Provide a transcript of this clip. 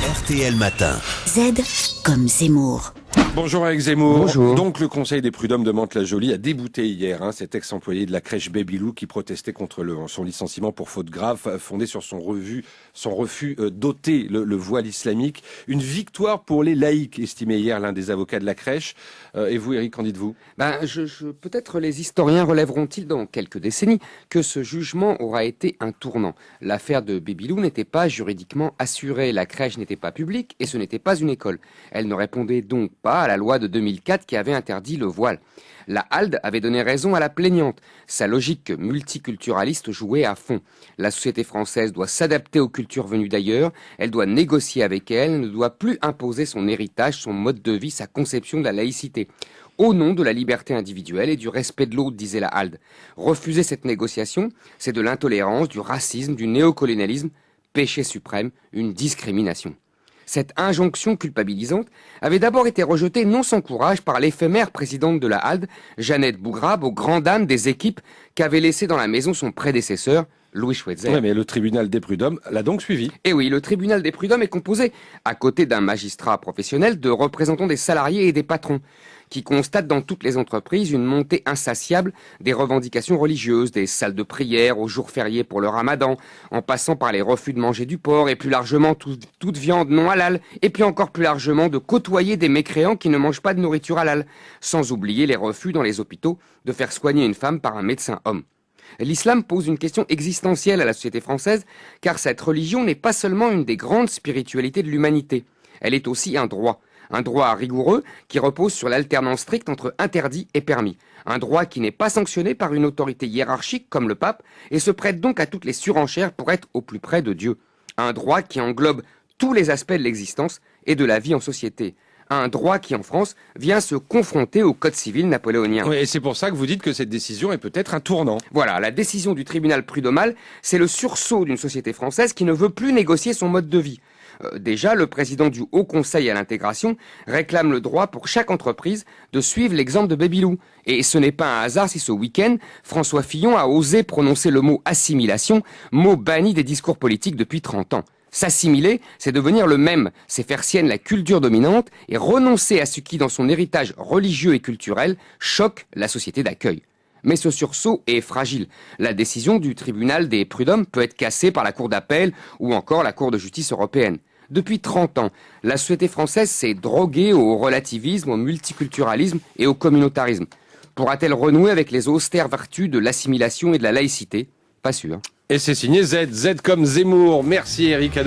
RTL Matin. Z comme Zemmour. Bonjour avec Zemmour. Bonjour. Donc le conseil des prud'hommes de Mantes-la-Jolie a débouté hier cet ex-employé de la crèche Babylou qui protestait contre son licenciement pour faute grave fondée sur son refus d'ôter le voile islamique. Une victoire pour les laïcs, estimait hier l'un des avocats de la crèche. Et vous, Eric, qu'en dites-vous? Peut-être les historiens relèveront-ils dans quelques décennies que ce jugement aura été un tournant. L'affaire de Babylou n'était pas juridiquement assurée, la crèche n'était pas publique et ce n'était pas une école. Elle ne répondait donc pas à la loi de 2004 qui avait interdit le voile. La HALDE avait donné raison à la plaignante. Sa logique multiculturaliste jouait à fond. La société française doit s'adapter aux cultures venues d'ailleurs, elle doit négocier avec elles, ne doit plus imposer son héritage, son mode de vie, sa conception de la laïcité. Au nom de la liberté individuelle et du respect de l'autre, disait la HALDE. Refuser cette négociation, c'est de l'intolérance, du racisme, du néocolonialisme, péché suprême, une discrimination. Cette injonction culpabilisante avait d'abord été rejetée non sans courage par l'éphémère présidente de la HALDE, Jeannette Bougrab, aux grandes dames des équipes qu'avait laissé dans la maison son prédécesseur, Louis Schweitzer. Oui, mais le tribunal des prud'hommes l'a donc suivi. Et oui, le tribunal des prud'hommes est composé, à côté d'un magistrat professionnel, de représentants des salariés et des patrons, qui constatent dans toutes les entreprises une montée insatiable des revendications religieuses, des salles de prière aux jours fériés pour le ramadan, en passant par les refus de manger du porc, et plus largement toute viande non halal, et puis encore plus largement de côtoyer des mécréants qui ne mangent pas de nourriture halal, sans oublier les refus dans les hôpitaux de faire soigner une femme par un médecin homme. L'islam pose une question existentielle à la société française, car cette religion n'est pas seulement une des grandes spiritualités de l'humanité, elle est aussi un droit rigoureux qui repose sur l'alternance stricte entre interdit et permis, un droit qui n'est pas sanctionné par une autorité hiérarchique comme le pape et se prête donc à toutes les surenchères pour être au plus près de Dieu, un droit qui englobe tous les aspects de l'existence et de la vie en société. Un droit qui, en France, vient se confronter au code civil napoléonien. Oui, et c'est pour ça que vous dites que cette décision est peut-être un tournant. Voilà, la décision du tribunal prud'homal, c'est le sursaut d'une société française qui ne veut plus négocier son mode de vie. Déjà, le président du Haut Conseil à l'intégration réclame le droit pour chaque entreprise de suivre l'exemple de Babylou. Et ce n'est pas un hasard si ce week-end, François Fillon a osé prononcer le mot assimilation, mot banni des discours politiques depuis 30 ans. S'assimiler, c'est devenir le même, c'est faire sienne la culture dominante et renoncer à ce qui, dans son héritage religieux et culturel, choque la société d'accueil. Mais ce sursaut est fragile. La décision du tribunal des prud'hommes peut être cassée par la Cour d'appel ou encore la Cour de justice européenne. Depuis 30 ans, la société française s'est droguée au relativisme, au multiculturalisme et au communautarisme. Pourra-t-elle renouer avec les austères vertus de l'assimilation et de la laïcité? Pas sûr. Et c'est signé Z comme Zemmour. Merci Eric.